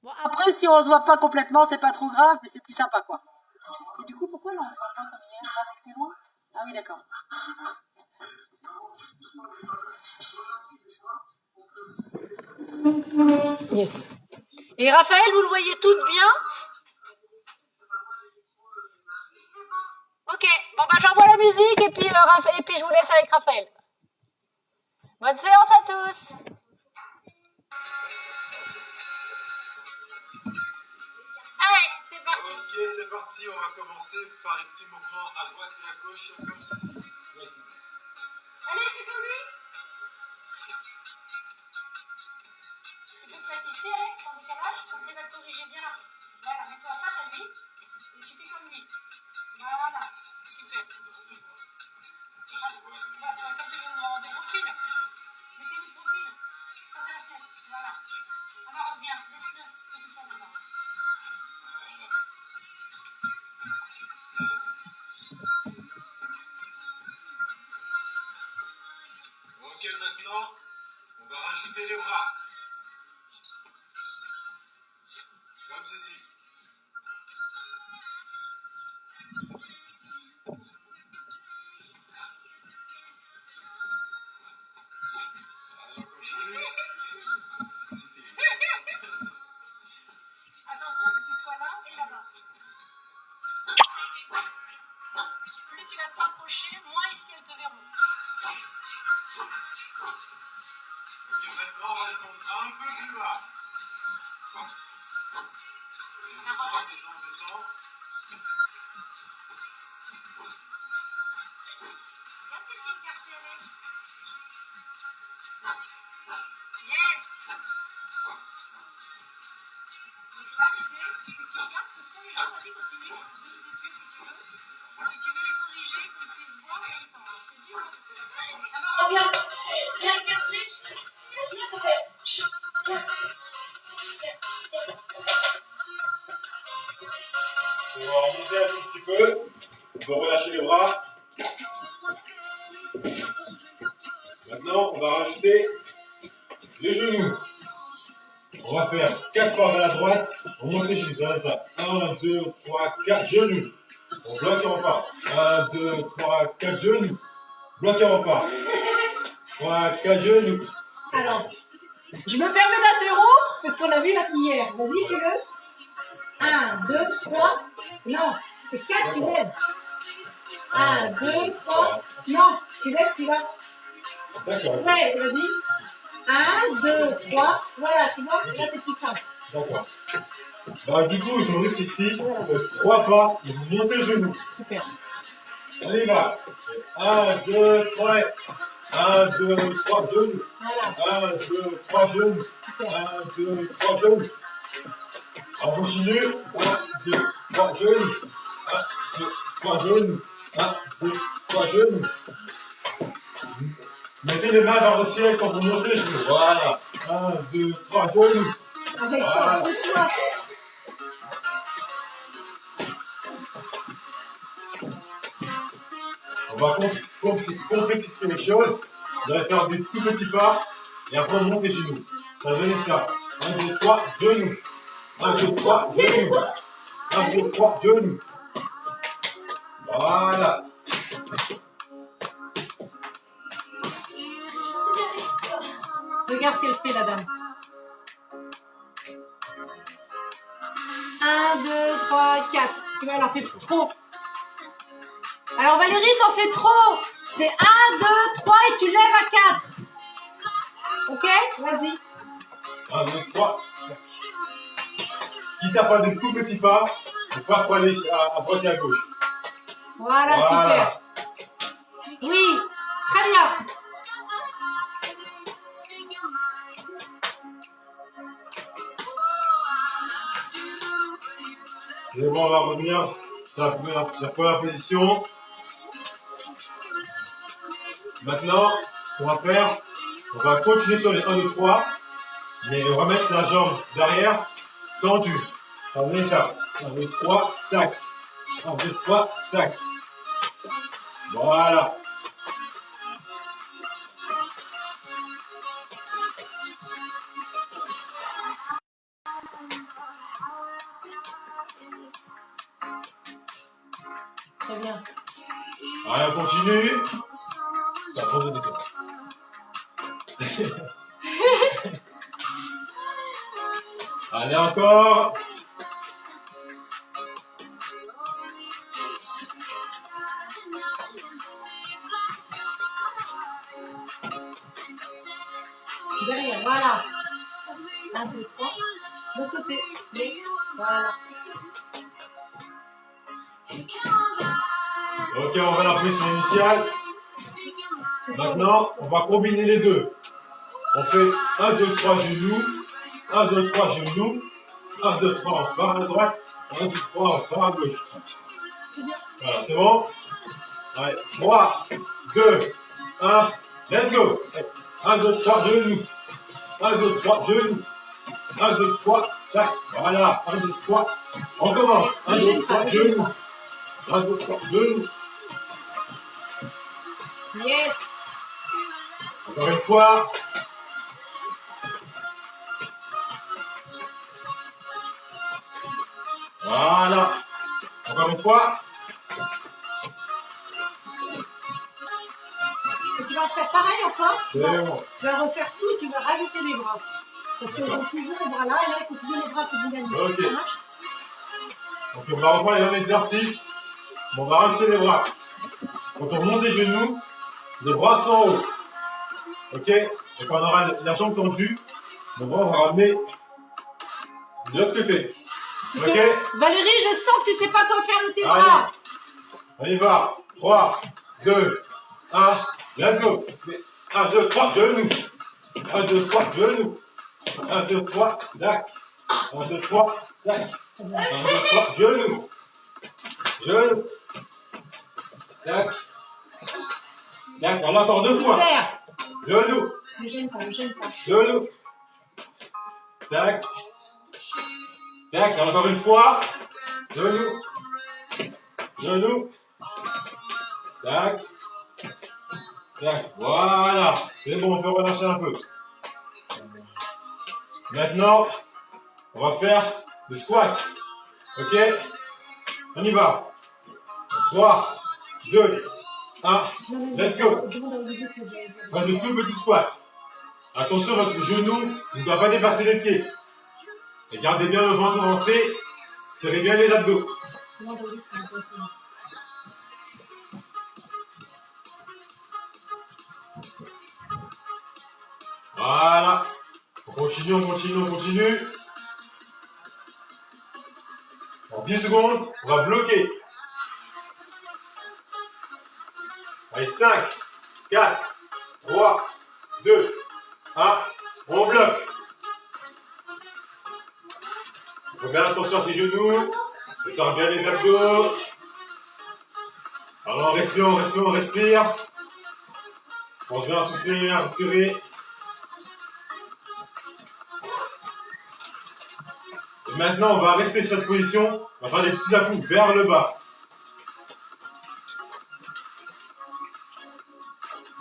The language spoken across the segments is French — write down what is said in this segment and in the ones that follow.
Bon, après, si on se voit pas complètement, c'est pas trop grave, mais c'est plus sympa, quoi. Et du coup, pourquoi là, on ne parle pas comme hier? Ah, c'était loin? Ah oui, d'accord. Yes. Et Raphaël, vous le voyez toutes bien? Ok, bon bah j'envoie la musique et puis, et puis je vous laisse avec Raphaël. Bonne séance à tous. Allez, c'est parti. Ok, c'est parti, on va commencer par faire des petits mouvements à droite et à gauche comme ceci. Vas-y. Allez, fais comme lui. Tu peux te mettre ici, Alex, en décalage, comme ça il va te corriger bien là. Voilà, mets-toi face à lui et tu fais comme lui. Voilà, super. Comme tu veux de profil. Mettez-vous de profil. Ça c'est la fenêtre. Voilà. Alors reviens, laisse-le. Fais-le pas devant. Ok, maintenant, on va rajouter les bras. Comme ceci. Alors, continue. Attention que tu sois là et là-bas. Plus tu vas te rapprocher, moins ici elles te verront. Ok, maintenant, on va descendre un peu plus bas. Descends. Regarde tes pieds écartés, Alex. Yes. Donc là, l'idée, c'est que tu regardes ce que font les gens. Vas-y, continue de les tuer si tu veux. Et si tu veux les corriger, que tu puisses voir en même temps. Alors, c'est dur, hein, parce que ça... Alors, regarde. Viens, regarde-les. On va remonter un tout petit peu. On peut relâcher les bras. Maintenant, on va rajouter les genoux. On va faire 4 pas vers la droite. On monte les genoux. Ça donne ça. 1, 2, 3, 4 genoux. On bloque et on repart. 1, 2, 3, 4 genoux. Bloque et on repart. 3, 4 genoux. Alors, je me permets d'interrompre parce qu'on a vu là hier. Vas-y, fais-le. 1, 2, 3. Non, c'est 4, tu lèves. 1, 2, 3. Non, tu lèves, tu vas. D'accord. Ouais, vas-y. 1, 2, 3. Voilà, tu vois, là c'est plus simple. D'accord. Bah, du coup, je me rectifie. 3 pas, et vous montez les genoux. Super. On y va. 1, 2, 3. 1, 2, 3 genoux. Voilà. 1, 2, 3 genoux. 1, 2, 3 genoux. On continue. 1, 2, 3 genoux. 1, 2, 3 genoux. 1, 2, 3 genoux. Mettez les mains vers le ciel quand vous montez les genoux. Voilà. 1, 2, 3 genoux. Avec ça, Voilà. pousse-toi. On va complexifier les choses. On va faire des tout petits pas. Et après, on monte les genoux. Ça va donner ça. 1, 2, 3, genoux. 1, 2, 3, genoux. 1, 2, 3, genoux. Voilà. Regarde ce qu'elle fait, la dame. 1, 2, 3, 4. Tu vois, elle en fait trop. Alors Valérie, t'en fais trop. C'est 1, 2, 3 et tu lèves à 4. Ok? Vas-y. 1, 2, 3. Quitte à faire des tout petits pas, il faut pas trop aller à droite et à gauche. Voilà, super. Oui, très bien. C'est bon, on va revenir sur la première position. Maintenant, ce qu'on va faire, on va continuer sur les 1, 2, 3, mais on va mettre la jambe derrière tendue. Ça va donner ça. 1, 2, 3, tac. 1, 2, 3, tac. Voilà. Très bien. Allez, on continue. Ça va donner quoi. Allez, encore. Derrière, voilà. Un peu ça. De côté. Voilà. Ok, on va la position initiale. Maintenant, on va combiner les deux. On fait 1, 2, 3 genoux. 1, 2, 3 genoux. 1, 2, 3, on part à droite. 1, 2, 3, on part à gauche. Voilà, c'est bon? Allez, 3, 2, 1, let's go. 1, 2, 3, genoux. 1, 2, 3, genoux. 1, 2, 3, tac. Voilà, 1, 2, 3. On commence. 1, 2, 3, genoux. 1, 2, 3, genoux. Yes. Encore une fois. Voilà. Encore une fois. Et tu vas faire pareil encore? C'est bon. Tu vas refaire tout, tu vas rajouter les bras. Parce qu'ils ont toujours les bras là, et là, il faut toujours les bras, c'est dynamique. Ok. Donc on va reprendre les mêmes exercices. On va rajouter les bras. Quand on monte les genoux, les bras sont en haut. Ok? Et quand on aura la jambe tendue, le bras on va ramener de l'autre côté. Ok? Valérie, je sens que tu sais pas quoi faire de tes Allez. bras. On y va. 3, 2, 1, let's go. 1, 2, 3, genoux. 1, 2, 3, genoux. 1, 2, 3, tac. 1, 2, 3, tac. 1, 2, 3, genoux. Genoux. Tac. Tac, on l'a encore 2 fois. Super. Genoux. Ne gêne pas, ne gêne pas. Genoux. Tac. Tac, encore une fois. Genoux. Genoux. Tac. Tac. Voilà. C'est bon, on peut relâcher un peu. Maintenant, on va faire des squats. Ok? On y va. 3, 2, 1. Let's go. On va de tout petits squats. Attention, votre genou ne doit pas dépasser les pieds. Et gardez bien le ventre rentré. Serrez bien les abdos. Voilà. On continue, on continue, on continue. En 10 secondes, on va bloquer. Allez, 5, 4, 3, 2, 1. On bloque. On fait bien attention à ses genoux. On serre bien les abdos. Alors on respire, on respire, on respire. On vient souffler, respirer. Et maintenant, on va rester sur cette position. On va faire des petits à-coups vers le bas.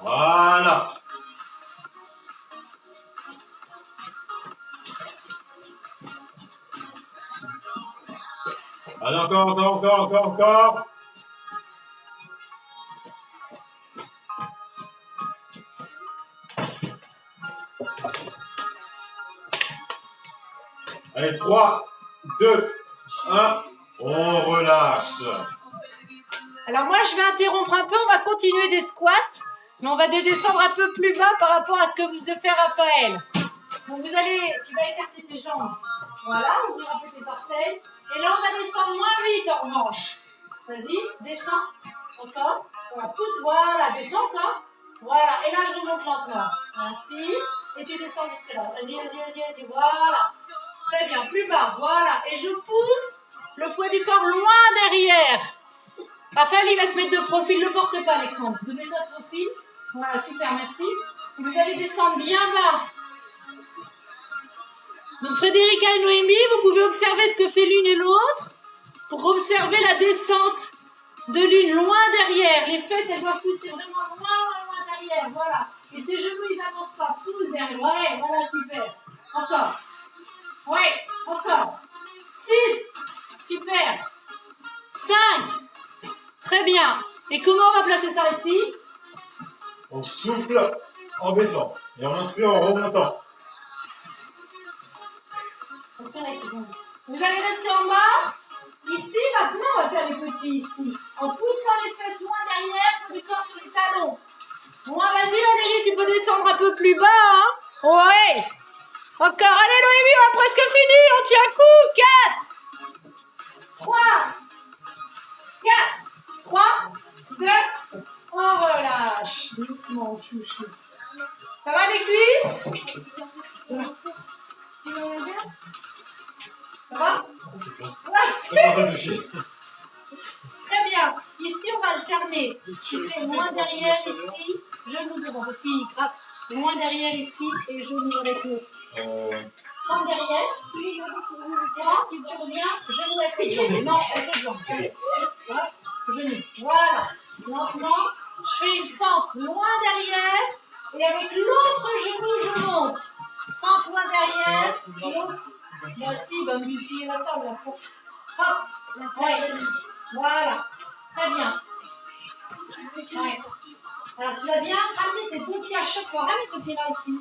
Voilà. Allez, encore. Allez, 3, 2, 1. On relâche. Alors moi, je vais interrompre un peu, on va continuer des squats, mais on va descendre un peu plus bas par rapport à ce que vous a fait Raphaël. Donc tu vas écarter tes jambes. Voilà, ouvrir un peu tes orteils. Et là, on va descendre moins vite en revanche. Vas-y, descends. Encore. Voilà, pousse, voilà, descends encore. Voilà, et là, je remonte lentement. Inspire, et tu descends jusque là. Vas-y, voilà. Très bien, plus bas, voilà. Et je pousse le poids du corps loin derrière. Raphaël, il va se mettre de profil, ne porte pas, Alexandre. Vous mettez de profil. Voilà, super, merci. Et vous allez descendre bien bas. Donc Frédérica et Noémie, vous pouvez observer ce que fait l'une et l'autre pour observer la descente de l'une loin derrière. Les fesses, elles doivent pousser vraiment loin derrière. Voilà. Et tes genoux, ils n'avancent pas. Pousse derrière. Ouais, voilà, super. Encore. Ouais, encore. 6. Super. 5. Très bien. Et comment on va placer ça, les filles? On souffle en baissant et on inspire en remontant. Vous allez rester en bas. Ici, maintenant, on va faire les petits ici. En poussant les fesses loin derrière, le corps sur les talons. Bon, vas-y Valérie, tu peux descendre un peu plus bas, hein? Ouais. Encore. Allez Noémie, on a presque fini. On tient un coup. 4, 3, 4, 3, 2, on relâche. Doucement, chouchou. Ça va les cuisses? Tu m'en bien? Ça va? Ouais. Très bien. Ici, on va alterner. Je fais loin derrière ici, genou devant, parce qu'il gratte. Loin derrière ici et genou avec l'autre. Prends derrière. Tu reviens, genou avec l'autre jambe. Non, avec l'autre jambe. Voilà. Genou. Voilà. Maintenant, je fais une fente loin derrière et avec l'autre genou, je monte. Fente loin derrière, l'autre. Voici, ben, Lucie, la table, la fente. Hop. Ouais. Voilà. Très bien. Ouais. Alors, tu vas bien ramener tes deux pieds à chaque fois. Ramène ce pied-là ici.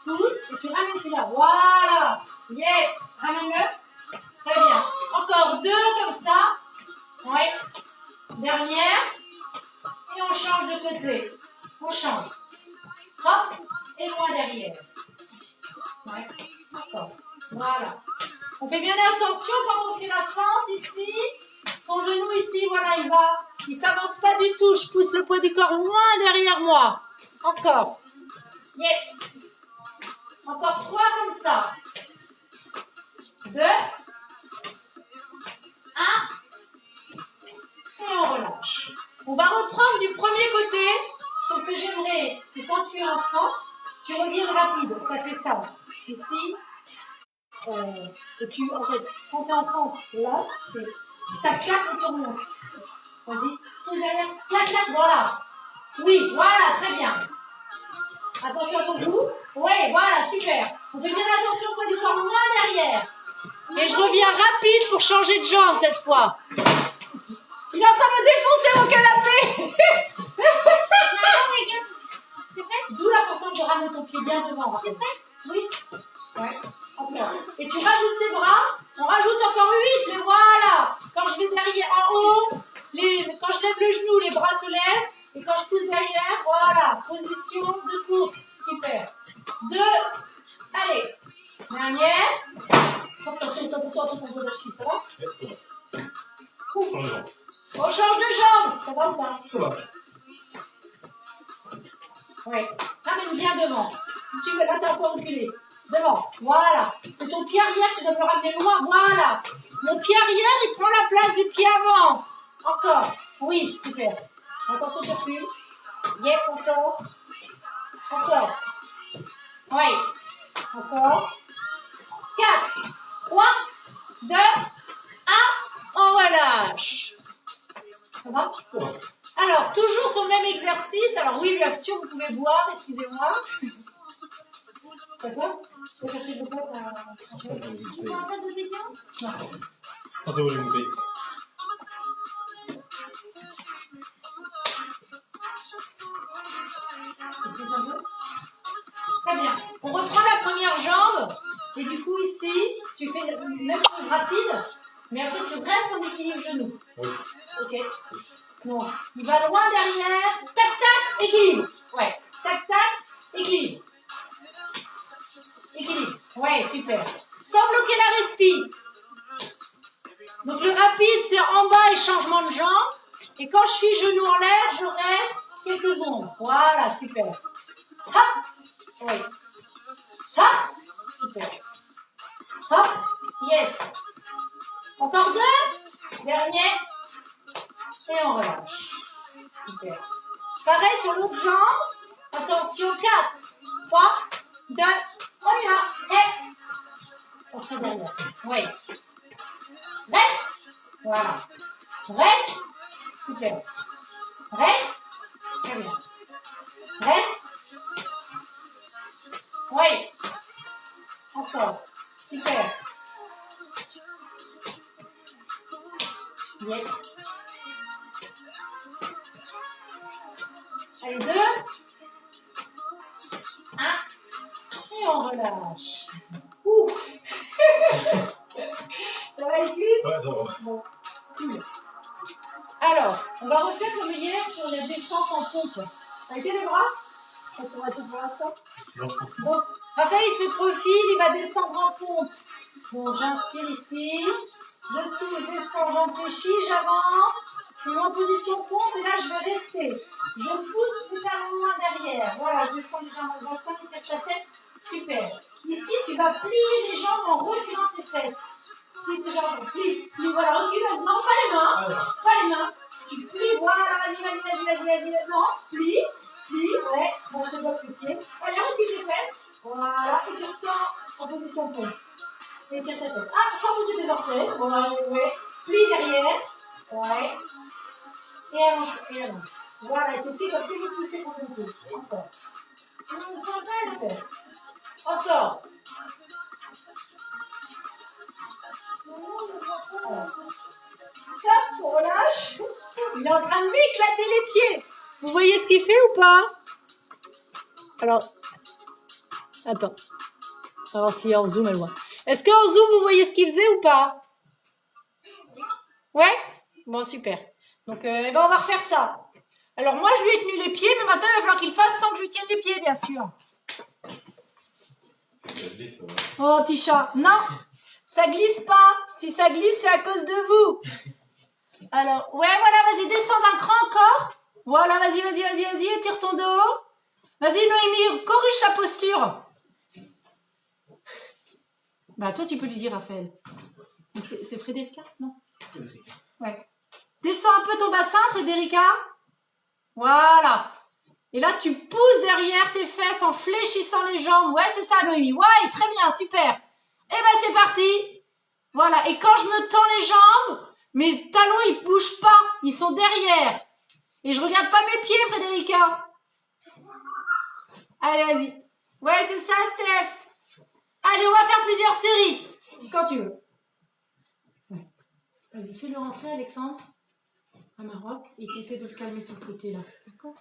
Pousse et tu ramènes celui-là. Voilà. Yes. Ramène-le. Très bien. Encore deux comme ça. Ouais. Dernière. Et on change de côté. On change. Hop. Et loin derrière. Ouais. Encore. Voilà. On fait bien attention quand on fait la fente ici. Son genou ici, voilà, il s'avance pas du tout. Je pousse le poids du corps loin derrière moi. Encore. Yes. Encore 3 comme ça. 2. 1. Et on relâche. On va reprendre du premier côté. Ce que j'aimerais, c'est quand tu es en France, tu reviens rapide. Ça fait ça. Ici. Et tu, en fait, quand tu es en France, là, c'est tac, clac et tu remontes. Vas-y, pousse derrière, clac, clac, voilà. Oui, voilà, très bien. Attention à ton genou. Oui, voilà, super. On fait bien attention au poids du corps loin derrière. Et je reviens rapide pour changer de jambe cette fois. Il est en train de défoncer mon canapé. C'est prêt? D'où l'importance de ramener ton pied bien devant. C'est prêt? Oui. Ouais. Encore. Et tu rajoutes tes bras. On rajoute encore 8. Et voilà. Quand je vais derrière en haut, quand je lève le genou, les bras se lèvent. Et quand je pousse derrière, voilà. Position de course. Super. 2. Allez. Dernière. Attention, ça va? On change de jambe. Ça va ou pas? Ça va. Oui. Ramène bien devant. Si tu veux, là, t'es encore reculé. Devant. Voilà. C'est ton pied arrière qui doit me ramener loin. Voilà. Mon pied arrière, il prend la place du pied avant. Encore. Oui, super. Attention, tu recules. Yes, encore. Encore. Oui. Encore. 4, 3, 2, 1. On relâche. Ça va? Ça va. Alors, toujours sur le même exercice. Alors, oui, bien sûr, vous pouvez boire, excusez-moi. D'accord? Tu vas chercher de quoi? Tu prends un sac de pétillant? Non. Quand ça vaut les bouteilles. Très bien. On reprend la première jambe. Et du coup, ici, tu fais la même chose rapide. Mais après, tu restes en équilibre genou. Oui. Ok? Non. Il va loin derrière. Tac, tac, équilibre. Ouais. Tac, tac, équilibre. Équilibre. Ouais, super. Sans bloquer la respi. Donc, le rapide, c'est en bas et changement de jambe. Et quand je suis genou en l'air, je reste quelques secondes. Voilà, super. Hop. Oui. Hop. Super. Hop. Yes. Encore 2. Dernier. Et on relâche. Super. Pareil sur l'autre jambe. Attention, 4, 3, 2, on y va. Et on se met derrière. Oui. Reste. Voilà. Reste. Super. Reste. Très bien. Reste. Oui. Encore. Super. Yes. Allez, 2. 1. Et on relâche. Ouh. Ça va les cuisses? Ouais, ça va. Bon, cool. Alors, on va refaire comme hier sur la descente en pompe. T'as été les bras? On va tout pour l'instant. Donc, Raphaël, il se met de profil, il va descendre en pompe. Donc, j'inspire ici. Je souffle, je descends, j'enfléchis, j'avance. Je suis en position pompe et là, je vais rester. Je pousse le talon loin derrière. Voilà, je descends les jambes dans le bassin, tu têtes ta tête. Super. Ici, tu vas plier les jambes en reculant tes fesses. Plie tes jambes, plie, voilà, recule. Non, pas les mains, pas les mains. Tu plies, voilà, vas-y. Non, plie, ouais. Bon, je te bloque les pieds. Allez, recule les fesses. Voilà, et tu retiens en position pompe. Et tiens ta tête. Ah, sans pousser tes orteils. Voilà, ouais. Plie derrière. Ouais. Et allonge, et allonge. Voilà, et tes pieds doivent toujours pousser pour ton pouce. Encore. Super. Encore. Alors. Hop, on relâche. Il est en train de m'éclater les pieds. Vous voyez ce qu'il fait ou pas? Alors, attends. On va voir si en zoom elle voit. Est-ce qu'en zoom vous voyez ce qu'il faisait ou pas? Ouais? Bon, super. Donc, on va refaire ça. Alors, moi, je lui ai tenu les pieds, mais maintenant, il va falloir qu'il fasse sans que je lui tienne les pieds, bien sûr. Ça glisse, ouais. Oh, petit chat. Non, ça glisse pas. Si ça glisse, c'est à cause de vous. Alors, ouais, voilà, vas-y, descends d'un cran encore. Voilà, vas-y, étire ton dos. Vas-y, Noémie, corrige sa posture. Bah, toi, tu peux lui dire, Raphaël. C'est Frédérica, non? Ouais. Descends un peu ton bassin, Frédérica. Voilà. Et là, tu pousses derrière tes fesses en fléchissant les jambes. Ouais, c'est ça, Noémie. Ouais, très bien, super. Et ben, c'est parti. Voilà. Et quand je me tends les jambes, mes talons, ils bougent pas. Ils sont derrière. Et je regarde pas mes pieds, Frédérica. Allez, vas-y. Ouais, c'est ça, Steph. Allez, on va faire plusieurs séries. Quand tu veux. Ouais. Vas-y, fais-le rentrer, Alexandre. À Maroc. Et tu essaies de le calmer sur le côté, là. D'accord?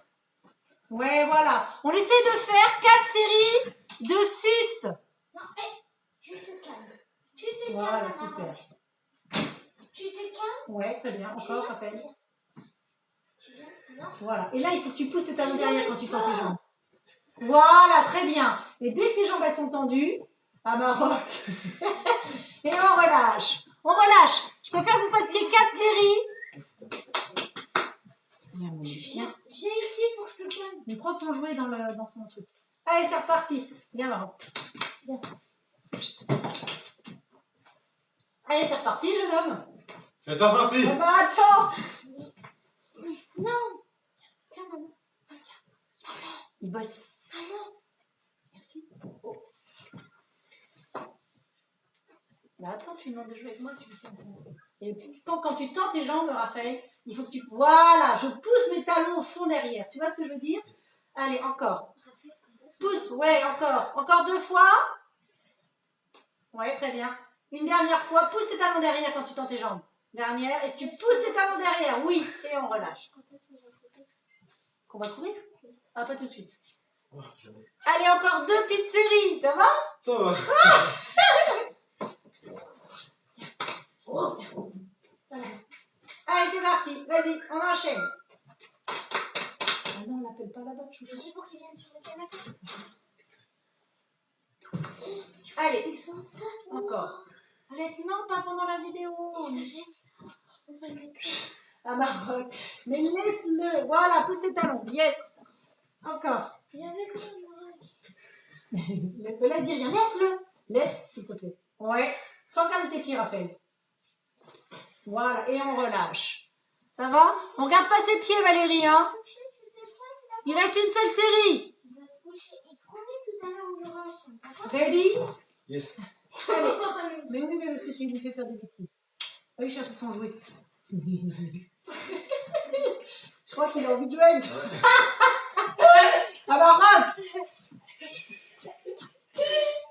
Ouais, voilà. On essaie de faire 4 séries de 6. Non, tu te calmes. Tu te calmes. Voilà, super. Tu te calmes. Ouais, très bien. Encore, Raphaël. Non. Voilà. Et là, il faut que tu pousses tes talons derrière quand tu tends tes jambes. Voilà, très bien. Et dès que tes jambes elles sont tendues, à Maroc, et on relâche. On relâche. Je préfère que vous fassiez 4 séries. Viens. Viens ici pour que je te calme. Mais prends ton jouet dans son truc. Allez, c'est reparti. Viens, Maroc. Viens. Allez, c'est reparti, jeune homme. Et c'est reparti. Ah bah attends. Non. Tiens, maman. Il bosse. Maman. Merci. Oh. Bah attends, tu lui demandes de jouer avec moi, tu me sens. Et puis, quand tu tends tes jambes, Raphaël, il faut que tu... Voilà, je pousse mes talons au fond derrière. Tu vois ce que je veux dire? Allez, encore. Pousse, ouais, encore. Encore 2 fois. Ouais, très bien. Une dernière fois, pousse tes talons derrière quand tu tends tes jambes. Dernière, et tu pousses tes talons derrière, oui, et on relâche. Qu'on va courir? Ah, pas tout de suite. Allez, encore 2 petites séries, ça va? Ça va. Allez, c'est parti, vas-y, on enchaîne. Ah non, on l'appelle pas là-bas, Je sais pour qu'il vienne sur le canapé. Allez, Descends ça. encore. Alex, non, pas pendant la vidéo. Ça, j'aime ça. On va le mettre. À Maroc. Mais laisse-le. Voilà, pousse tes talons. Yes. Encore. Viens avec moi, Maroc. Ne la dis rien. Laisse-le. Laisse, s'il te plaît. Ouais. Sans garder tes pieds, Raphaël. Voilà. Et on relâche. Ça va? On garde pas ses pieds, Valérie, hein? Il reste une seule série. Il va te coucher. Il promet tout à l'heure où je relâche. D'accord? Ready? Yes. Allez. Mais oui, mais parce que tu lui fais faire des bêtises. Va lui chercher son jouet. Je crois qu'il a envie de jouer. Ah bah rentre.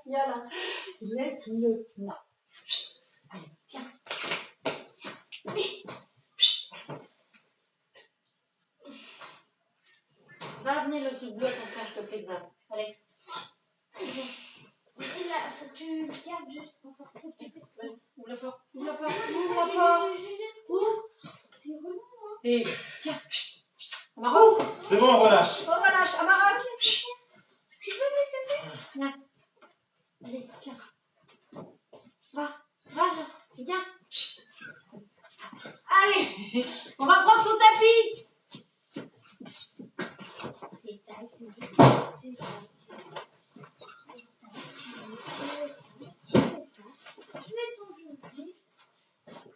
Viens là. Laisse-le. Non. Allez, viens. Va amener le truc bleu à ton frère, s'il te plaît, Xav. Alex. Et là, faut que tu gardes juste pour faire tout de suite. Ouvre la porte. Ouvre la porte. Ouvre la porte. Ouvre. T'es relou, hein. Et tiens. Amarok. C'est bon, on relâche. On relâche. Amarok. Tu peux me laisser faire? Viens. Allez, tiens. Va. Va, viens. Allez. On va prendre son tapis. C'est ça, c'est ça. Tu mets ton genou.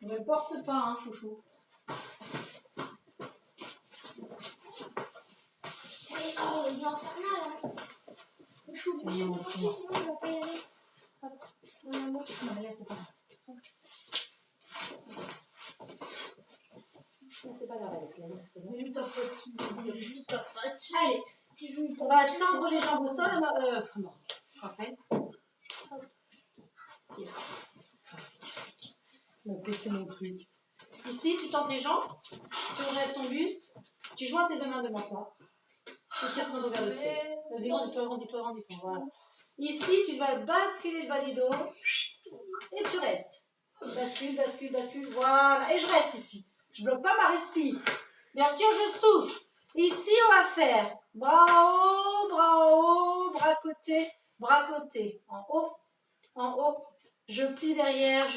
Ne porte pas, hein, chouchou. Oh, ils vont faire mal, hein. Je suis obligée de porter, sinon je vais pas y aller. Hop. Non, mais là, c'est pas grave. Là, c'est pas grave, Alex. Là, c'est bon. Je tape pas dessus. Je tape pas dessus. Allez. Si je lui On va tendre les jambes au sol. Non. Parfait. Yes. On va péter mon truc. Ici, tu tends tes jambes. Tu redresses ton buste. Tu joins tes deux mains devant toi. Tu tires ton dos vers le ciel. Vas-y, rendis-toi. Voilà. Ici, tu vas basculer le bas du dos. Et tu restes. Bascule. Voilà. Et je reste ici. Je ne bloque pas ma respire. Bien sûr, je souffle. Ici, on va faire bras en haut, bras côté. En haut. Je plie derrière.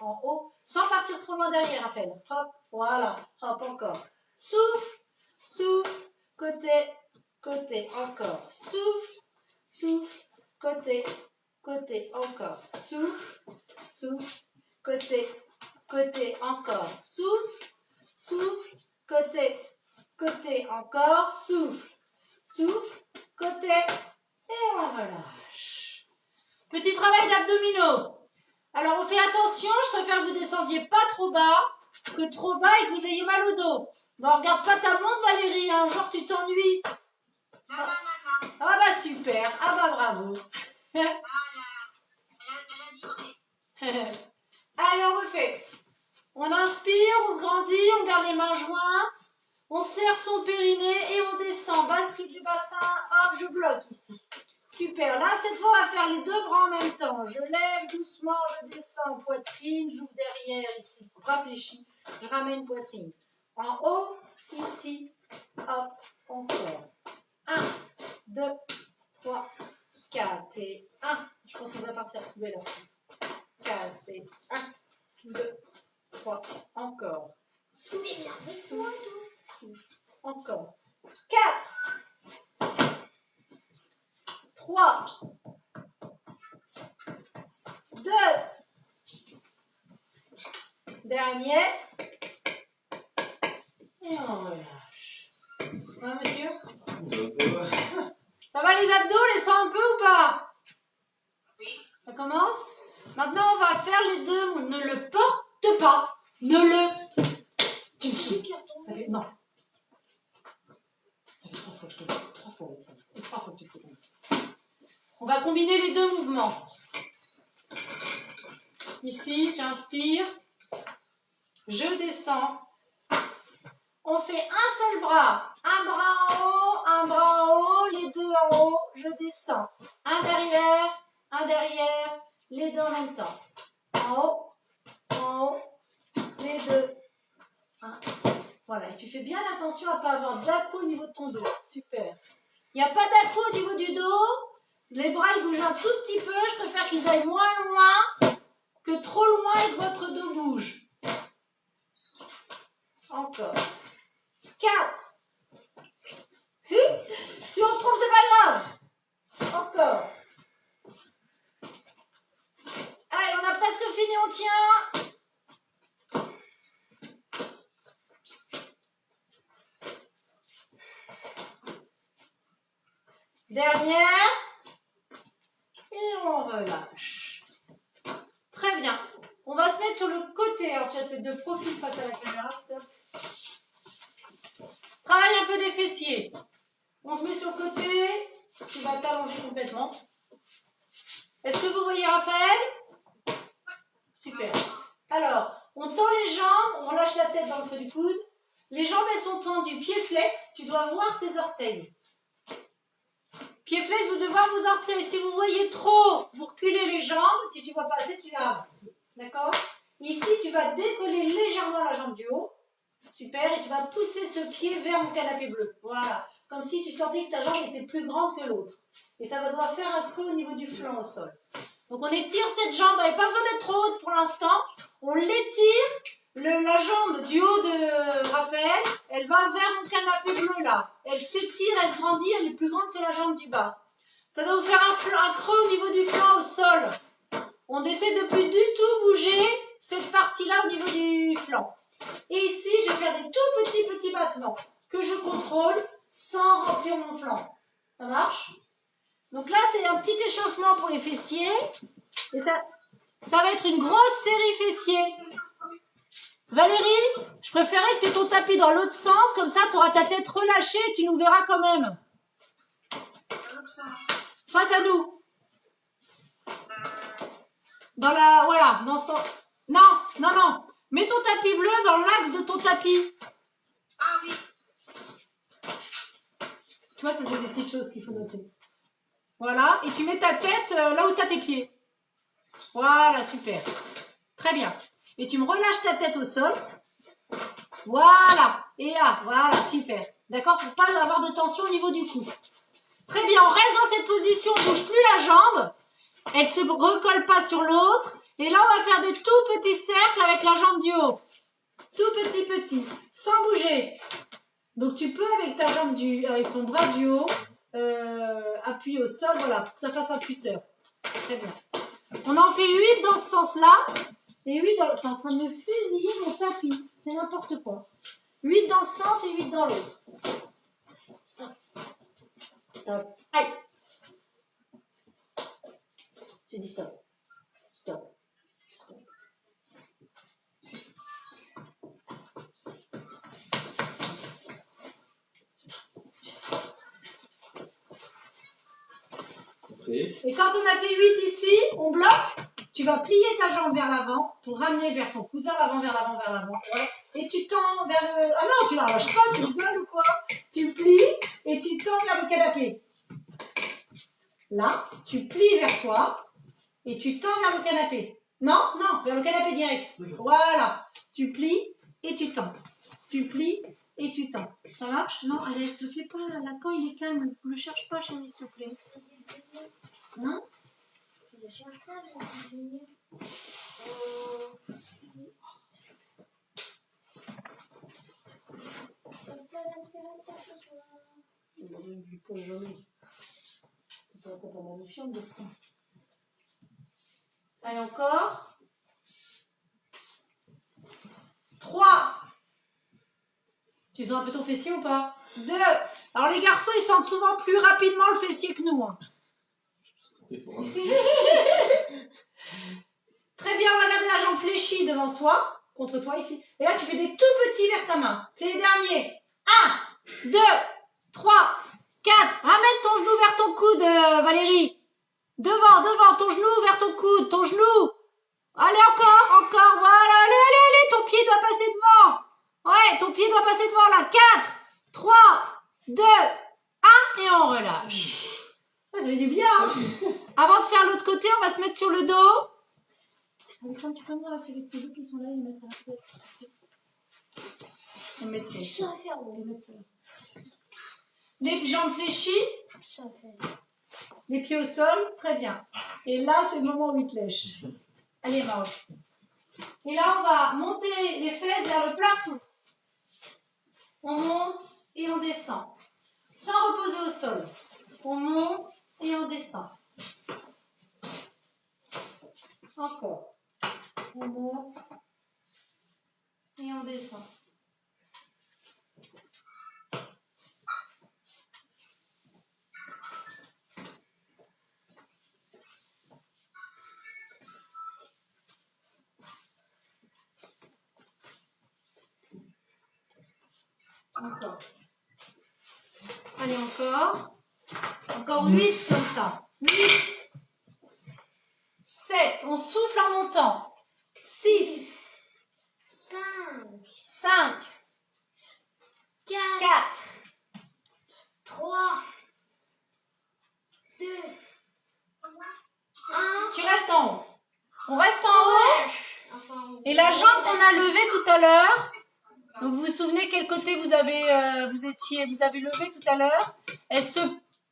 En haut. Sans partir trop loin derrière, Raphaël. Hop, voilà. Hop, encore. Souffle. Côté. Encore. Souffle. Côté. Encore. Souffle. Côté. Encore. Souffle. Côté. Encore. Souffle. Côté. Et on relâche. Petit travail d'abdominaux. Alors on fait attention, je préfère que vous descendiez pas trop bas que trop bas et que vous ayez mal au dos. Bon, regarde pas ta montre, Valérie, hein, genre tu t'ennuies. Non. Ah bah super, ah bah bravo. Elle a dit oui. Allez, on refait. On inspire, on se grandit, on garde les mains jointes, on serre son périnée et on descend. Bascule du bassin, hop, je bloque ici. Super, là cette fois on va faire les deux bras en même temps. Je lève doucement, je descends, poitrine, j'ouvre derrière ici. Réfléchis, je ramène poitrine. En haut, ici, hop, encore. 1, 2, 3, 4 et 1. Je pense qu'on va partir trouver là. 4 et 1, 2, 3, encore. Souffle. Encore. 4, 3, 2, dernier, et on relâche. Hein, monsieur? Ça va les abdos, les sens un peu ou pas? Oui. Ça commence? Maintenant, on va faire les deux. Ne le porte pas. Ne le... Tu me suis. Ça fait... Non. Ça fait 3 fois que je te dis. 3 fois, Alexandre. Et 3 fois que tu le fais tomber. On va combiner les deux mouvements. Ici, j'inspire. Je descends. On fait un seul bras. Un bras en haut, les deux en haut. Je descends. Un derrière, les deux en même temps. En haut, les deux. Un. Voilà, et tu fais bien attention à ne pas avoir d'accro au niveau de ton dos. Super. Il n'y a pas d'accro au niveau du dos. Les bras, ils bougent un tout petit peu. Je préfère qu'ils aillent moins loin que trop loin et que votre dos bouge. Encore. 4. Si on se trompe, c'est pas grave. Encore. Allez, on a presque fini, on tient. Dernière. Et on relâche. Très bien. On va se mettre sur le côté. Alors, tu vas te mettre de profil face à la caméra. Stop. Travaille un peu des fessiers. On se met sur le côté. Tu vas t'allonger complètement. Est-ce que vous voyez Raphaël? Super. Alors, on tend les jambes. On relâche la tête dans le creux du coude. Les jambes, elles sont tendues. Pied flex, tu dois voir tes orteils. Pied flex, vous devez voir vos orteils. Si vous voyez trop, vous reculez les jambes. Si tu ne vois pas assez, tu les ramasses. D'accord? Ici, tu vas décoller légèrement la jambe du haut. Super. Et tu vas pousser ce pied vers mon canapé bleu. Voilà. Comme si tu sentais que ta jambe était plus grande que l'autre. Et ça va devoir faire un creux au niveau du flanc au sol. Donc on étire cette jambe. Elle n'est pas besoin d'être trop haute pour l'instant. On l'étire. La jambe du haut de Raphaël, elle va vers mon canapé bleu là. Elle s'étire, elle se grandit, elle est plus grande que la jambe du bas. Ça doit vous faire un creux au niveau du flanc au sol. On essaie de plus du tout bouger cette partie-là au niveau du flanc. Et ici, je vais faire des tout petits battements que je contrôle sans remplir mon flanc. Ça marche? Donc là, c'est un petit échauffement pour les fessiers. Et ça va être une grosse série fessiers. Valérie, je préférais que tu aies ton tapis dans l'autre sens, comme ça tu auras ta tête relâchée et tu nous verras quand même. Face à nous. Dans la... Voilà, dans son... Non. Mets ton tapis bleu dans l'axe de ton tapis. Ah oui. Tu vois, ça c'est des petites choses qu'il faut noter. Voilà, et tu mets ta tête là où tu as tes pieds. Voilà, super. Très bien. Et tu me relâches ta tête au sol. Voilà. Et là, voilà, super. D'accord? Pour pas avoir de tension au niveau du cou. Très bien, on reste dans cette position, on ne bouge plus la jambe. Elle ne se recolle pas sur l'autre. Et là, on va faire des tout petits cercles avec la jambe du haut. Tout petit, sans bouger. Donc, tu peux, avec ta jambe avec ton bras du haut, appuyer au sol, voilà, pour que ça fasse un tuteur. Très bien. On en fait 8 dans ce sens-là. Et 8 dans l'autre. T'es en train de me fusiller mon tapis. C'est n'importe quoi. 8 dans ce sens et 8 dans l'autre. Stop. Stop. Aïe. J'ai dit stop. Stop. Stop. Et quand on a fait 8 ici, on bloque. Tu vas plier ta jambe vers l'avant pour ramener vers ton coude, vers l'avant. Voilà. Et tu tends vers le... Ah non, tu la relâches pas, tu rigoles ou quoi? Tu plies et tu tends vers le canapé. Là, tu plies vers toi et tu tends vers le canapé. Non, vers le canapé direct. Voilà. Tu plies et tu tends. Tu plies et tu tends. Ça marche? Non, Alex, ne fais pas là. Quand il est calme, ne le cherche pas, chérie, s'il te plaît. Hein? Je cherche pas, je vais Allez, encore. 3. Tu sens un peu ton fessier ou pas? 2. Alors les garçons, ils sentent souvent plus rapidement le fessier que nous. Hein. Très bien, on va garder la jambe fléchie devant soi, contre toi ici. Et là, tu fais des tout petits vers ta main. C'est les derniers. 1, 2, 3, 4. Ramène ton genou vers ton coude, Valérie. Devant, ton genou vers ton coude, ton genou. Allez, encore, voilà. Allez, ton pied doit passer devant. Ouais, ton pied doit passer devant, là. 4, 3, 2, 1, et on relâche. Ça fait du bien. Hein. Avant de faire l'autre côté, on va se mettre sur le dos. Alexandre, tu peux me ramasser les petits bouts qui sont là et les mettre à la tête. On met ça. Les jambes fléchies. Les pieds au sol. Très bien. Et là, c'est le moment où il te lèche. Allez, Maud. Et là, on va monter les fesses vers le plafond. On monte et on descend. Sans reposer au sol. On monte et on descend. Encore. On monte et on descend. Encore. Allez, encore. Encore 8 comme ça. 8. 7. On souffle en montant. 6. 5. 4, 4, 3, 2, 1. tu restes en haut. On reste en haut. Enfin, Et la jambe qu'on a levée tout à l'heure, donc vous vous souvenez quel côté vous avez levé tout à l'heure, elle se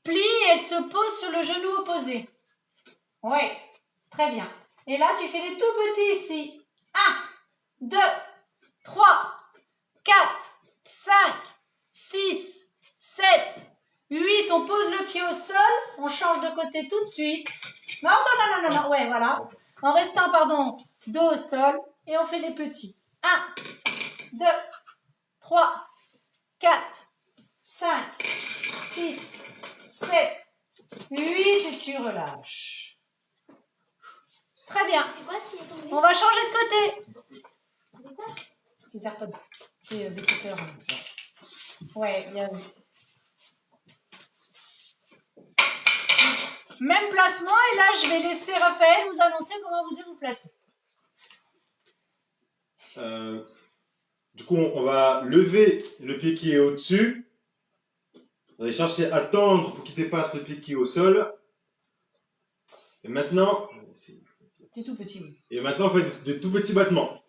plie et elle se pose sur le genou opposé. Oui, très bien. Et là, tu fais des tout petits ici. 1, 2, 3, 4, 5, 6, 7, 8. On pose le pied au sol. On change de côté tout de suite. Non. Ouais, voilà. En restant, dos au sol. Et on fait les petits. 1, 2, 3, 4, 5, 6, 7, 8. Et tu relâches. Très bien. c'est quoi s'il est tombé? On va changer de côté. C'est quoi? C'est AirPods. C'est écouteurs. Ouais, il y a... Même placement. Et là, je vais laisser Raphaël vous annoncer comment vous devez vous placer. Du coup, on va lever le pied qui est au-dessus. On va chercher à tendre pour qu'il dépasse le pied qui est au sol. Et maintenant, C'est tout petit, oui. on fait de tout petits battements.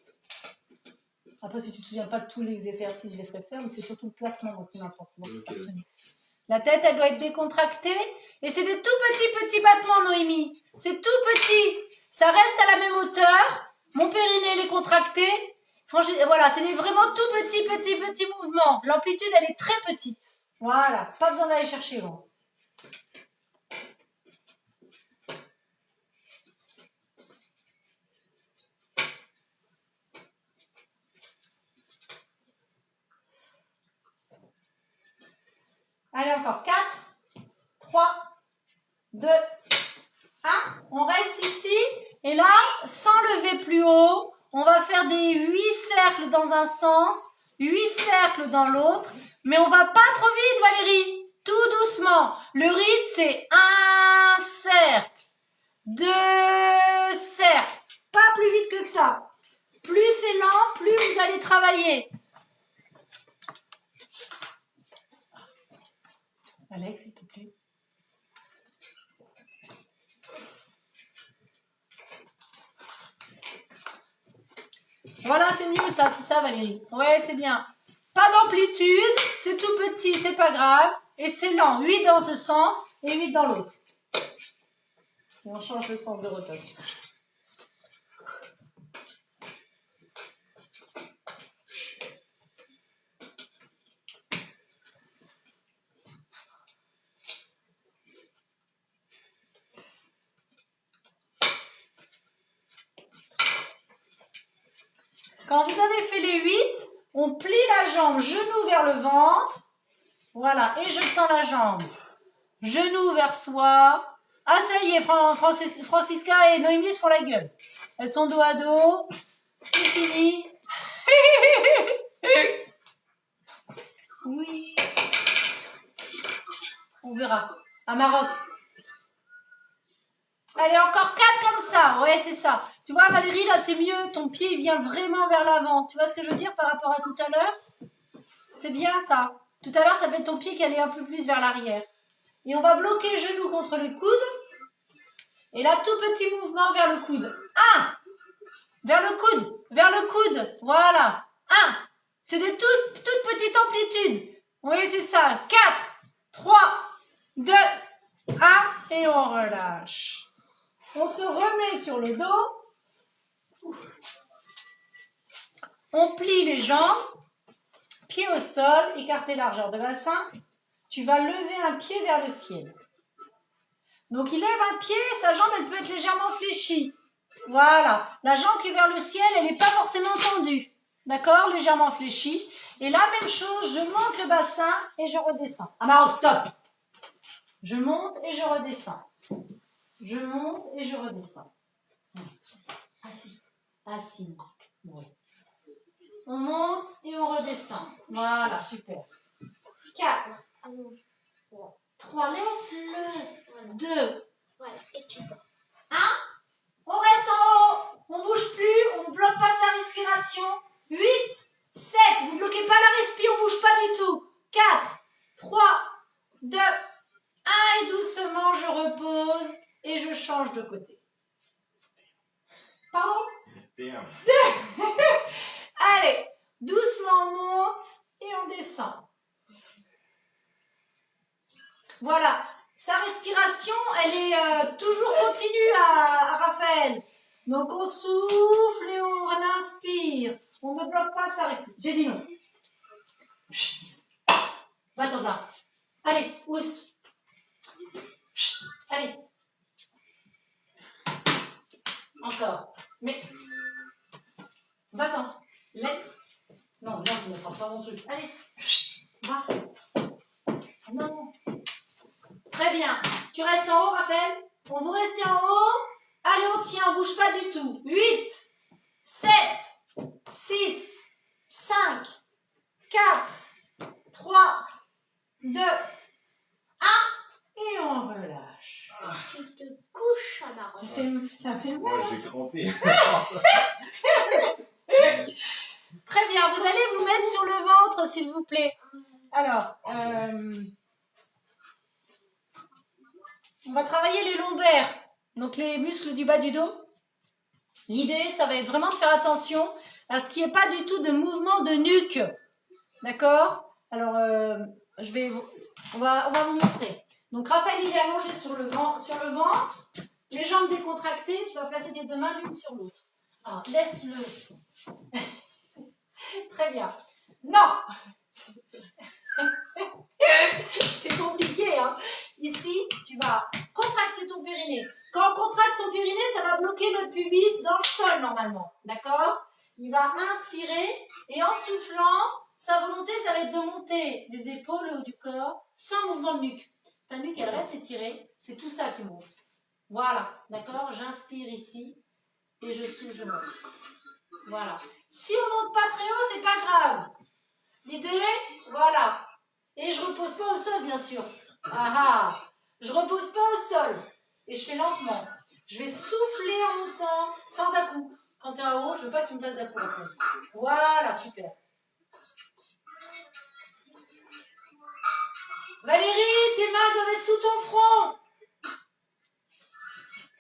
Après, si tu ne te souviens pas de tous les exercices, je les ferai faire, mais c'est surtout le placement qui m'importe. Okay. La tête, elle doit être décontractée. Et c'est des tout petits battements, Noémie. C'est tout petit. Ça reste à la même hauteur. Mon périnée, il est contracté. Voilà, c'est vraiment tout petits mouvements. L'amplitude, elle est très petite. Voilà, pas besoin d'aller chercher loin. Allez, encore 4, 3, 2, 1. On reste ici. Et là, sans lever plus haut, on va faire des 8 cercles dans un sens, 8 cercles dans l'autre. Mais on va pas trop vite, Valérie. Tout doucement. Le rythme, c'est 1 cercle, 2 cercles. Pas plus vite que ça. Plus c'est lent, plus vous allez travailler. Alex, s'il te plaît. Voilà, c'est mieux ça, c'est ça Valérie. Ouais, c'est bien. Pas d'amplitude, c'est tout petit, c'est pas grave. Et c'est lent, 8 dans ce sens et 8 dans l'autre. Et on change le sens de rotation. Quand vous avez fait les 8, on plie la jambe, genou vers le ventre. Voilà, et je tends la jambe. Genou vers soi. Ah, ça y est, Francisca et Noémie se font la gueule. Elles sont dos à dos. C'est fini. Oui. On verra. À Maroc. Allez, encore 4 comme ça. Ouais, c'est ça. Tu vois, Valérie, là, c'est mieux. Ton pied, il vient vraiment vers l'avant. Tu vois ce que je veux dire par rapport à tout à l'heure? C'est bien, ça. Tout à l'heure, tu avais ton pied qui allait un peu plus vers l'arrière. Et on va bloquer le genou contre le coude. Et là, tout petit mouvement vers le coude. 1. Vers le coude. Vers le coude. Voilà. 1. C'est des toutes petites amplitudes. Oui, c'est ça. 4, 3, 2, 1. Et on relâche. On se remet sur le dos. On plie les jambes. Pied au sol. Écarter largeur de bassin. Tu vas lever un pied vers le ciel. Donc, il lève un pied, sa jambe, elle peut être légèrement fléchie. Voilà. La jambe qui est vers le ciel, elle n'est pas forcément tendue. D'accord? Légèrement fléchie. Et la même chose, je monte le bassin et je redescends. Ah, Maroc, stop. Je monte et je redescends. Je monte et je redescends. Oui, c'est ça. Assis. Assis. Oui. On monte et on redescend. Voilà, super. 4. 3, laisse-le. 2. Ouais, et tu dors. 1. On reste en haut. On bouge plus. On ne bloque pas sa respiration. 8, 7. Vous ne bloquez pas la respiration. On ne bouge pas du tout. côté. Pardon? Damn. Allez, doucement on monte et on descend. Voilà, sa respiration, elle est toujours continue à Raphaël. Donc on souffle et on inspire. On ne bloque pas sa respiration. J'ai dit non. Va-t'en là. Allez, oust. Allez. Encore. Mais. Va-t'en. Laisse. Non, tu ne feras pas mon truc. Allez. Va. Non. Très bien. Tu restes en haut, Raphaël. On vous restez en haut. Allez, on tient, on bouge pas du tout. 8, 7, 6, 5, 4, 3, 2, 1. Et on relâche. Tu te couches à ma Ça robe. fait mal. Moi, j'ai crampé. Très bien, vous allez vous mettre sur le ventre, s'il vous plaît. Alors, on va travailler les lombaires, donc les muscles du bas du dos. L'idée, ça va être vraiment de faire attention à ce qu'il n'y ait pas du tout de mouvement de nuque. D'accord? Alors, on va vous montrer. Donc, Raphaël, il est allongé sur le ventre, les jambes décontractées. Tu vas placer tes deux mains l'une sur l'autre. Alors, laisse-le. Très bien. Non. C'est compliqué, hein. Ici, tu vas contracter ton périnée. Quand on contracte son périnée, ça va bloquer notre pubis dans le sol, normalement. D'accord? Il va inspirer et en soufflant, sa volonté, ça va être de monter les épaules, le haut du corps, sans mouvement de nuque. Ta nuque, elle reste étirée. C'est tout ça qui monte. Voilà. D'accord? J'inspire ici et je souffle, je monte. Voilà. Si on monte pas très haut, c'est pas grave. L'idée, voilà. Et je repose pas au sol, bien sûr. Ah ah. Je repose pas au sol. Et je fais lentement. Je vais souffler en montant, sans à-coup. Quand tu es en haut, je veux pas que tu me fasses d'à-coup après. Voilà, super. Valérie, tes mains doivent être sous ton front.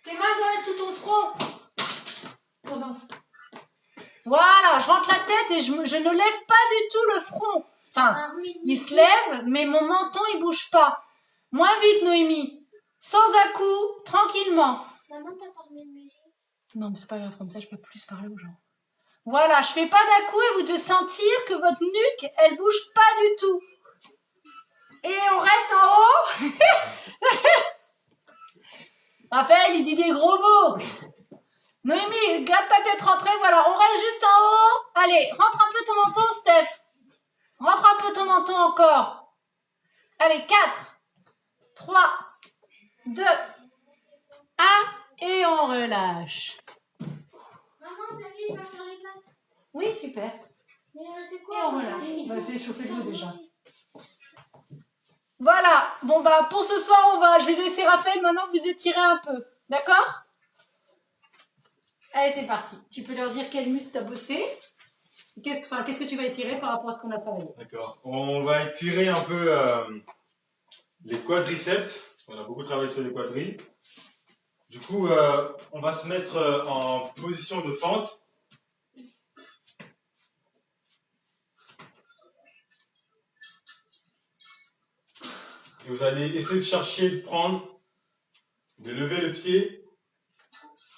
Tes mains doivent être sous ton front. Commence. Voilà, je rentre la tête et je ne lève pas du tout le front. Enfin, il se lève, mais mon menton, il bouge pas. Moins vite, Noémie. Sans à-coup, tranquillement. Maman, t'as pas remis de musique? Non, mais c'est pas grave, comme ça, je peux plus parler aux gens. Voilà, je fais pas d'à-coup et vous devez sentir que votre nuque, elle bouge pas du tout. Et on reste en haut. Raphaël, il dit des gros mots. Noémie, garde ta tête rentrée, voilà, on reste juste en haut. Allez, rentre un peu ton menton, Steph. Rentre un peu ton menton encore. Allez, 4, 3, 2, 1, et on relâche. Maman, t'as vu, il va faire les pâtes. Oui, super. Mais c'est Et quoi? on relâche. Il On va faut faire chauffer l'eau faire déjà. manger. Voilà, bon bah pour ce soir, je vais laisser Raphaël maintenant vous étirer un peu. D'accord? Allez, c'est parti. Tu peux leur dire quel muscle tu as bossé. Qu'est-ce que tu vas étirer par rapport à ce qu'on a travaillé? D'accord. On va étirer un peu les quadriceps. On a beaucoup travaillé sur les quadris. Du coup, on va se mettre en position de fente. Et vous allez essayer de chercher, de prendre, de lever le pied.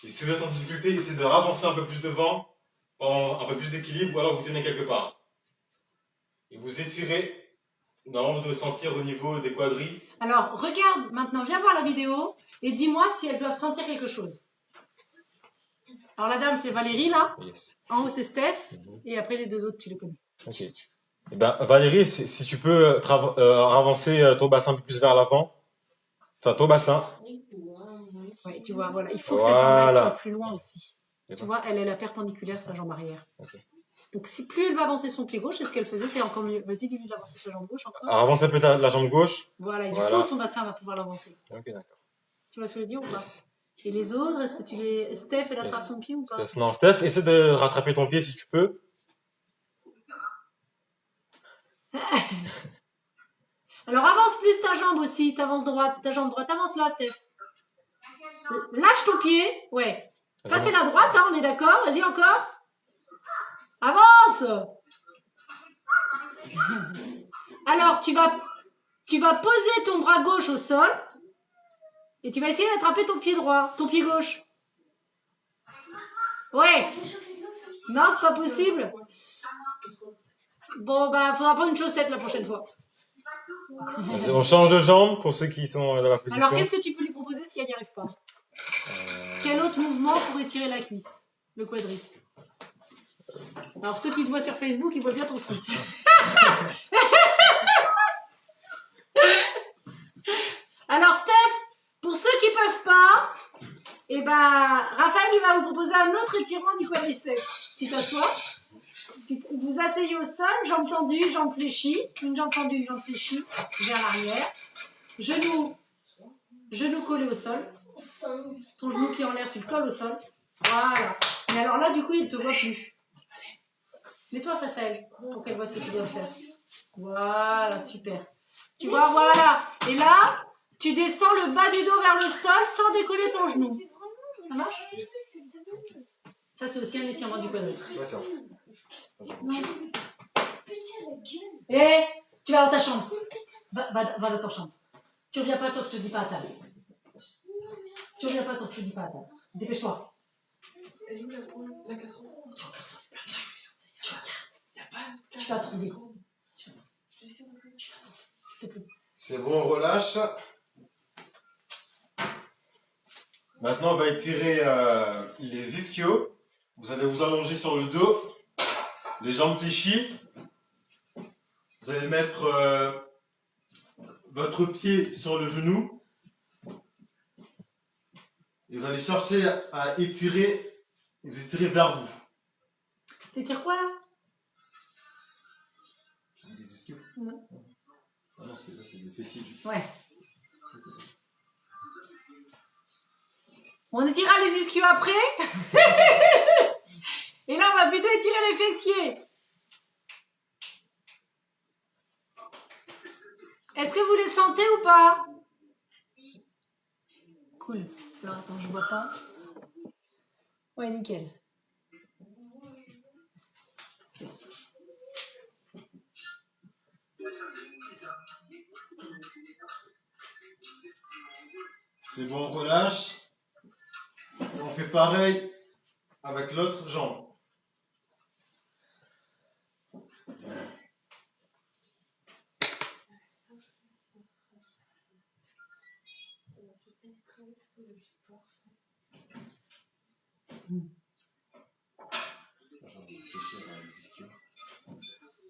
Et si vous êtes en difficulté, essayez de ravancer un peu plus devant, pour un peu plus d'équilibre, ou alors vous tenez quelque part. Et vous étirez, normalement vous devez sentir au niveau des quadris. Alors, regarde maintenant, viens voir la vidéo et dis-moi si elles doivent sentir quelque chose. Alors, la dame, c'est Valérie, là. Yes. En haut, c'est Steph. Et après, les deux autres, tu les connais. Ok. Eh ben, Valérie, si tu peux avancer ton bassin un peu plus vers l'avant. Enfin, ton bassin. Oui, tu vois, voilà. Il faut que cette jambe soit plus loin aussi. Et Tu vois, elle est la perpendiculaire, sa jambe arrière. Ok. Donc, si plus elle va avancer son pied gauche, c'est ce qu'elle faisait, c'est encore mieux. Vas-y, dis-lui d'avancer sa jambe gauche encore. Alors, avance un peu la jambe gauche. Voilà, et du Voilà. coup, son bassin va pouvoir l'avancer. Ok, d'accord. Tu vois ce que je veux dire ou pas? Et les autres, est-ce que tu les... Steph, elle attrape son pied ou pas? Non, Steph, essaie de rattraper ton pied si tu peux. Alors, avance plus ta jambe aussi, t'avances droite, ta jambe droite. Avance là, Steph. Lâche ton pied. Ouais. Ça, c'est la droite, hein, on est d'accord? Vas-y, encore. Avance. Alors, tu vas poser ton bras gauche au sol et tu vas essayer d'attraper ton pied droit, ton pied gauche. Ouais. Non, c'est pas possible. Bon, bah, faudra prendre une chaussette la prochaine fois. On change de jambe pour ceux qui sont dans la position. Alors, qu'est-ce que tu peux lui proposer si elle n'y arrive pas? Quel autre mouvement pour étirer la cuisse? Le quadri. Alors, ceux qui te voient sur Facebook, ils voient bien ton site. Alors, Steph, pour ceux qui peuvent pas, eh ben, Raphaël, il va vous proposer un autre étirement du quadriceps. Tu t'assois, vous asseyez au sol, jambes tendues, jambes fléchies, une jambe tendue, une jambe fléchie, vers l'arrière, genoux collés au sol, ton genou qui est en l'air, tu le colles au sol, voilà. Mais alors là, du coup, il ne te voit plus. Mets-toi face à elle, pour qu'elle voit ce que tu dois faire. Voilà, super. Tu vois, voilà. Et là, tu descends le bas du dos vers le sol sans décoller ton genou. Ça marche? Ça, c'est aussi un étirement du quadriceps. D'accord. Et tu vas dans ta chambre. Va dans ta chambre. Tu reviens pas tant que je te dis pas à table. Tu reviens pas tant que je te dis pas à table. Dépêche-toi. La casserole. Tu vas trouver. C'est bon, on relâche. Maintenant, on va étirer les ischios. Vous allez vous allonger sur le dos, les jambes fléchies. Vous allez mettre votre pied sur le genou. Et vous allez chercher à étirer, vous étirez vers vous. T'étires quoi là? Les ischios. Non. Ah non, c'est des fessiers. Ouais. On étirera les ischios après. Et là, on va plutôt étirer les fessiers. Est-ce que vous les sentez ou pas? Cool. Alors, attends, je vois pas. Ouais, nickel. Okay. C'est bon, on relâche. Et on fait pareil avec l'autre jambe.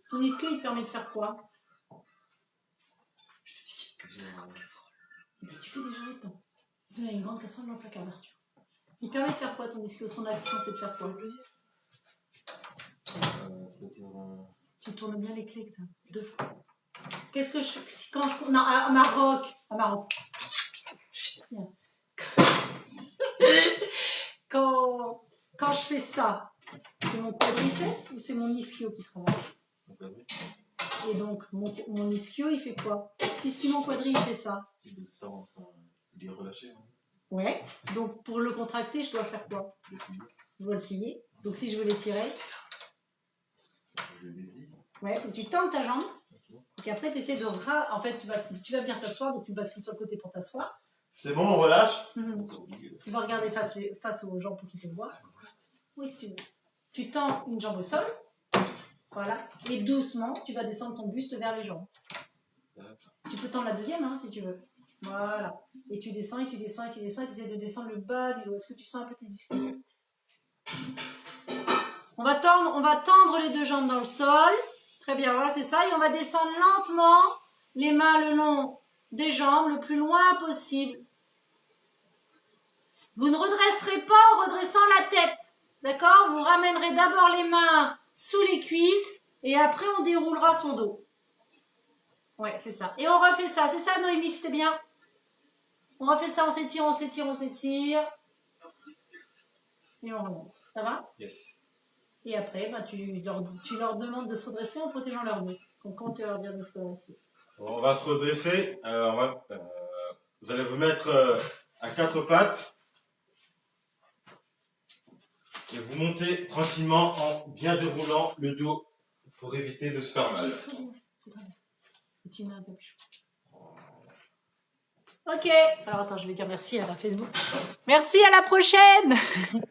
Ton ischio, il te permet de faire quoi? Je te dis qu'il y a que ça comme casserole. Ben, tu fais déjà les temps. Il y a une grande casserole dans le placard d'Arthur. Il permet de faire quoi ton ischio? Son action, c'est de faire quoi? Tu tournes bien les clés, ça. 2 fois. Qu'est-ce que je... Quand je... Non, à Maroc. À Maroc. Bien. Quand je fais ça, c'est mon quadriceps ou c'est mon ischio qui travaille? Et donc, mon ischio, il fait quoi? Si mon quadri, il fait ça. Il est relâché. Hein. Ouais. Donc, pour le contracter, je dois faire quoi? Je dois le plier. Donc, si je veux l'étirer... Ouais, faut que tu tends ta jambe. Et qu'après, tu essaies de... En fait, tu vas bien t'asseoir, donc tu bascules sur le côté pour t'asseoir. C'est bon, on relâche. Tu vas regarder face aux jambes pour qu'ils te voient. Oui, si tu veux. Tu tends une jambe au sol. Voilà. Et doucement, tu vas descendre ton buste vers les jambes. Tu peux tendre la deuxième, hein, si tu veux. Voilà. Et tu descends, et tu descends, et tu descends, et tu essaies de descendre le bas du dos. Est-ce que tu sens un peu tes ischios? On va tendre les 2 jambes dans le sol. Très bien, voilà, c'est ça. Et on va descendre lentement, les mains le long des jambes, le plus loin possible. Vous ne redresserez pas en redressant la tête. D'accord? Vous ramènerez d'abord les mains sous les cuisses et après on déroulera son dos. Ouais, c'est ça. Et on refait ça. C'est ça, Noémie, c'était bien. On refait ça, on s'étire, on s'étire, on s'étire. Et on remonte. Ça va? Yes. Et après, bah, tu leur demandes de se redresser en protégeant leur dos. Donc, quand tu leur dire de se redresser. On va se redresser. Vous allez vous mettre à 4 pattes. Et vous montez tranquillement en bien déroulant le dos pour éviter de se faire mal. C'est très bien. Et tu mets un peu plus chaud. Ok. Alors attends, je vais dire merci à la Facebook. Merci, à la prochaine.